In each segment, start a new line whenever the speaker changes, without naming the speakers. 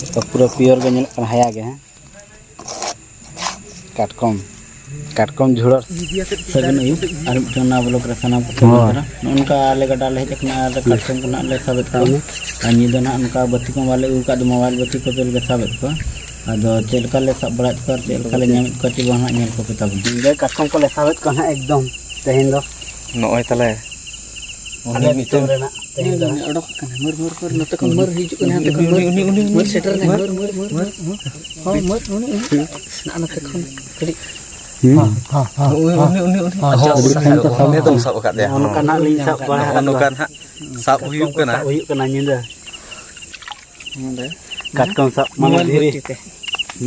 तो पूरा प्योर के नेल हया के हैं काटकम काटकम झुड़ सगन और मिटना ब्लॉक रे सना उनका आले गडा ले हेकना काटकम को ले साबित का निदा ना उनका बत्ती को वाले उका मोबाइल बत्ती को बेल के साबित को आदो चेलका ले सब बड़ा कर चेलका ले नाम को ची बहा नेल को पता बे काटकम को ले साबित को ना एकदम तेहेन दो नोय तले उनी मिटन रेना तेहेन दो ओडक कना मर कर नते को मर हिजु कना नते को मर सेटर ने मर हां मर उनी ना नते खन कड़ी हां उनी तो सब का दे उनका ना लिन सब बड़ा उनका ना सब हुयु कना निंदा काटकम सब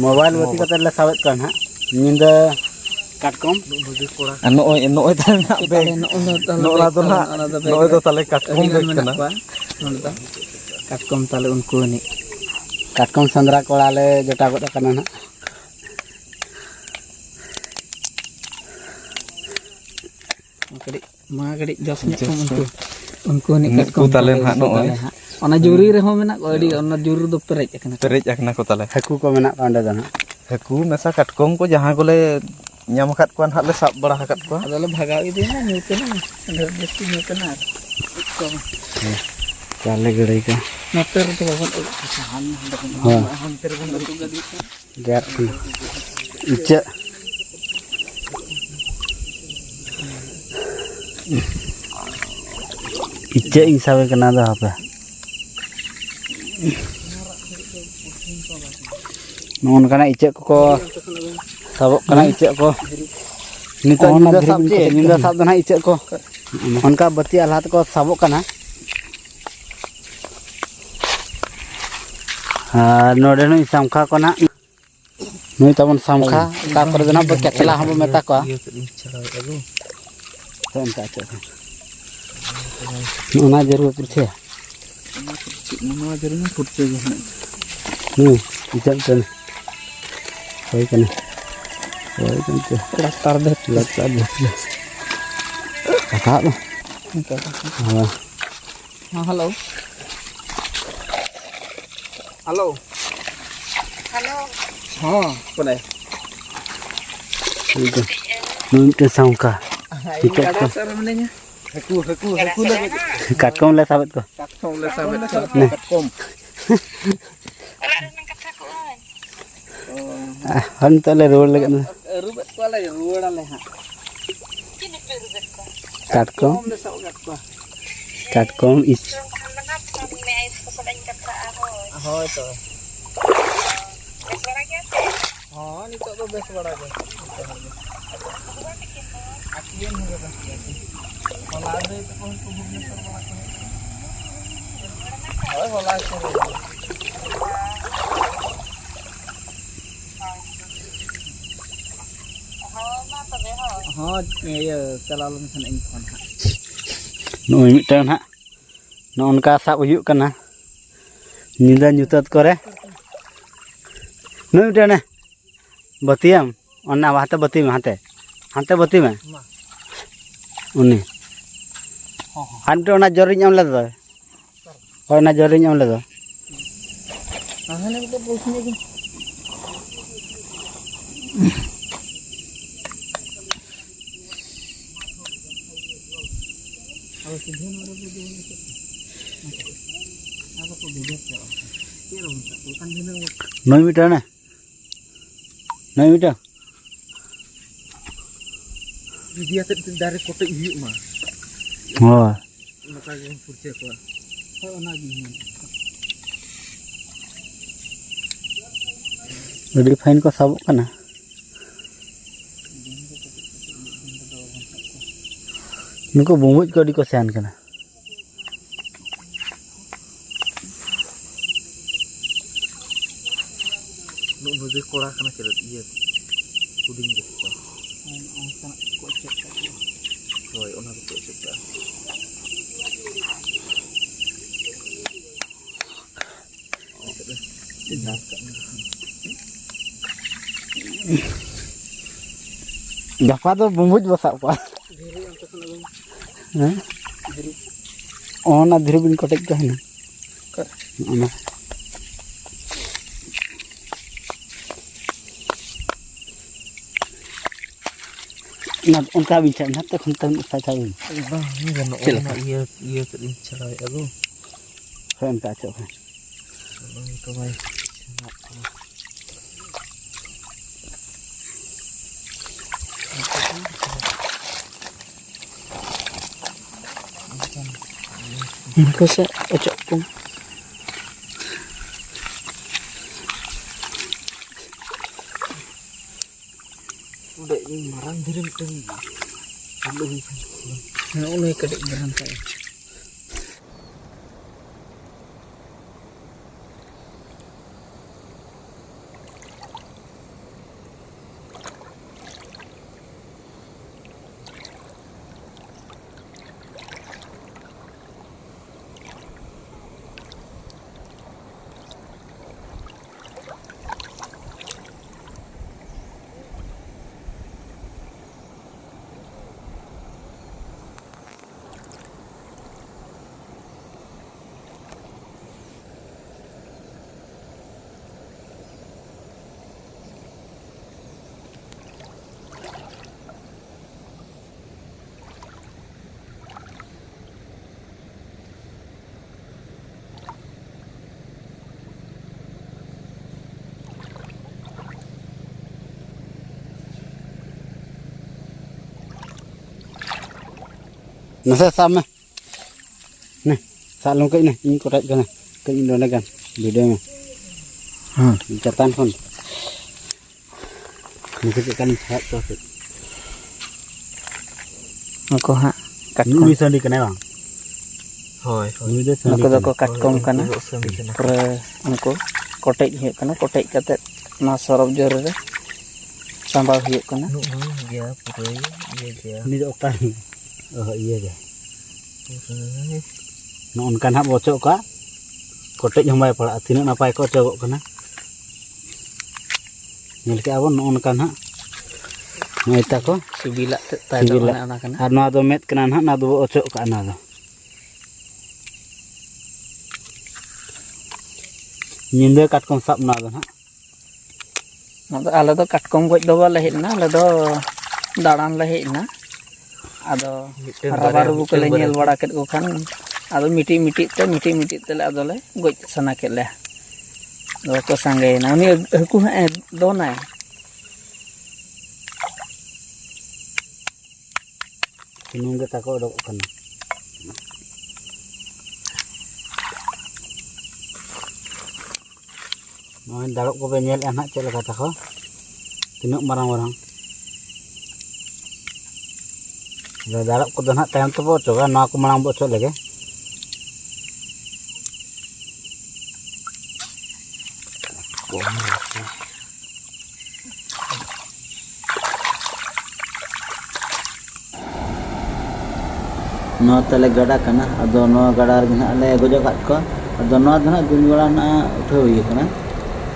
मोबाइल बत्ती कते ले साबित कन हा निंदा काटकम नोय नोय ता बे नोला तो ना नोय तो तले काटकम देख कना काटकम तले उनको नि काटकम संद्रा कोड़ा ले जटा गड कना ना कड़ी मा कड़ी जस उनको नि काटकम तले ना नोय ओना जुरी रे हो मेना अडी ओना जुरू दो पेरेज akna को तले हाकू को मेना कांडे दना हाकू मेसा काटकम को जहां गोले ᱧᱟᱢ ᱟᱠᱟᱫ ᱠᱚᱣᱟ ᱱᱟᱦᱟᱜ ᱞᱮ ᱥᱟᱵ ᱵᱟᱲᱟ ᱟᱠᱟᱫ ᱠᱚᱣᱟ ᱟᱫᱚᱞᱮ ᱵᱷᱟᱜᱟᱣ ᱤᱫᱤᱭᱟ ᱧᱩᱛᱮᱱᱟ ᱰᱷᱮᱨ ᱡᱟᱹᱥᱛᱤ ᱧᱩᱛᱮᱱᱟ ᱪᱟᱞᱮ ᱜᱲᱟᱹᱭ ᱠᱟ ᱱᱚᱛᱮ ᱨᱮ ᱫᱚ ᱵᱟᱵᱚᱱ ᱦᱟᱱᱛᱮ ᱨᱮ ᱵᱚᱱ ᱩᱛᱩ ᱜᱟᱫᱤ ᱜᱮᱨ ᱤᱪᱪᱟᱹ ᱤᱧ ᱥᱟᱵᱮ ᱠᱟᱱᱟ ᱫᱚ ᱦᱟᱯᱮ ᱱᱚᱝᱠᱟᱱᱟᱜ ᱤᱪᱪᱟᱹ ᱠᱚ sabok kana icek ko nito nyinda sab je nyinda sab dana icek ko onka bati alhat ko sabok kana node no samkha ko na nui tabon samkha ta par dana bo ketla habo meta ko tonta che ona jeru purche ona jeru na purche icek kan hoy kana Oi kan latar deh kakak lo halo halo halo oh boleh itu nanti sangka ikat ko haku lagi katkom le sabit ko katkom han tale roll lagi na rubat ko la ruwada le ha kini pe rubat ko katkom is me ais ko sadan kata ahoy to bes bada ge ha nito to bes bada ge akien hoga pasti hola de to ko bhubneswar bada ko hoy hola ko हाँ ये चला लो mission in phone हा नोय mitten हा न उनका साब हुयु कना Nida nyutat करे नोय मिटन बतियम ओना वाते बति में हाते बति में उनी हानटे ओना जरिñ am लेदो होय ना जरिñ am लेदो हाने को बोलछने कि नोय metre dia dari kote hiu mah oh maka yang purce ko ona gini jadi fine ko sabok kana nuko bumbuj ko di ko sean kana nu budi kora kana kerat iya puding gitu Rồi, ông nào cũng chụp ra. Japa tuh bumbu masak apa? Oh, na dhiri bin kotek kah na? Ana. Nah, unkah bincang nanti konten saya tahu.
Bang, ini kan orang iya kerin cerai aku.
Saya tak cok.
Bang kawai.
Kau saya cok pun.
Udah ini marang dirim tung. Lalu
Nah, ulai kedek berantai. Nasa sama. Nih, salung kayak ini kotak kan. Kayak ini dona kan. Video catatan pun. Ini kita kan lihat tuh.
Aku hak
Ini bisa dikenal bang.
Hoi.
Ini bisa
Aku
dikenal.
doko katkom kana. Pura aku kotek hiuk kana kotek kate na sorop jor re. Sambal hiuk kana. Nu dia pura iya dia.
Ini okan. Oh iya deh. Noon kan hak bocok ka. Kotek yang baik pala atina napai kok cowok kana. Nyel ki awon noon kan hak. Maita ko
Sibila tayo anak kana.
arna do met kanan hak na do ocok ka ana do. Nyinde katkom sap na do hak.
Ala do katkom goj do bala hena ala do daran la hena. Ado rabar bu kale nyel bada ket ko khan ado miti te ado le goj sana ket le do ko sange na uni haku ha do na
Sinung ke tako do kana. Noin dalok ko benyel anak cel kata ko. Tinuk marang-marang. Dalap ko doon tayong to bocok kan aku malang bocok lagi. No tale gada kana ado no gada rgina ale gojo kat ko ado no dana din gada na uthau ye kana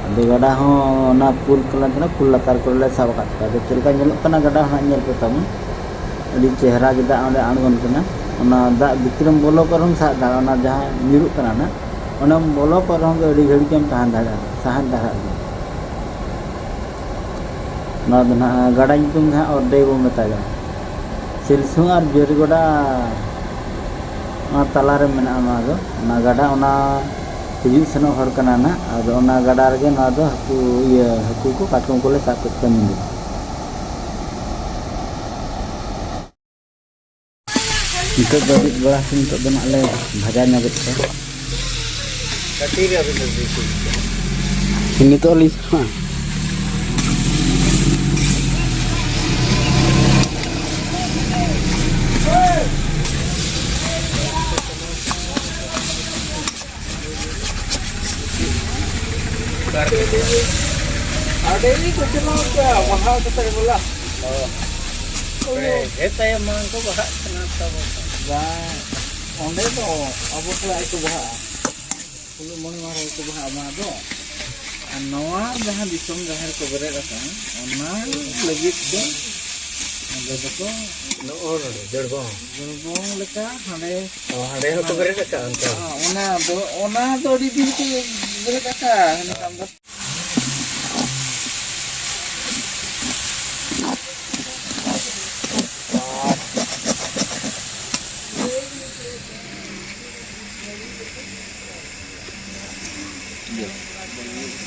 ado gada ho na pul kala kana pul latar ko le sab kat ka ado chilka nyelok kana gada na nyel ko tamu adi chehra kita onde angon kana ona da bikram bolo karong sa da ona jaha nyuruk kana na ona bolo karong ge adi ghadi kem tahan dara na dana gada nyutum ha orde bo meta ja silsung ar jori goda talare mena na do na gada ona tuju seno hor kana na ado ona gada rege na do haku ko katkom ko le sa ko tamin Untuk bagi belah untuk benak le bhajanya gitu.
Ketiga bener itu.
Ini tuh oli semua.
Ada ini kucing apa? Mahal kita bola. Eta yang mangko baha kenapa bapak? Onde to abo pula itu baha. Pulu moni mara itu baha ama do. Anoa jahan disong jahar ko bere rasa. Ona lagi to. Ande to no or jergo. Jergo leka hande. Oh hande ko bere rasa anta. Ona do di din ko bere rasa hani kamda.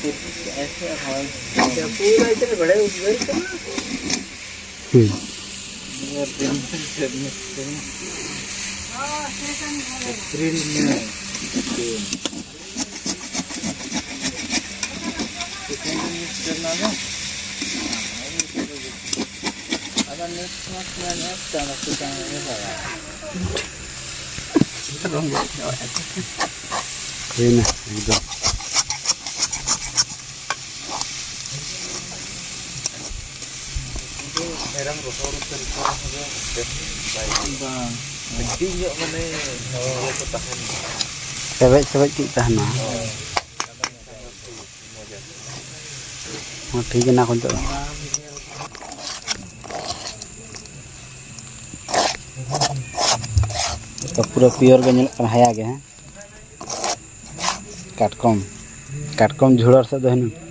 ऐसे हवा
पूरा इतने बड़े उद्गर का
अप्रैल में करना ना अगर नेक्स्ट मंथ में नेक्स्ट टाइम आपको जाना है
कोई ना एकदम
merang rotor terus bang gede nyok mana kalau ketahan
sebet kita na oh ठीक है ना कौन तो पूरा प्योर के हया गए हैं काटकम झुड़र से दहन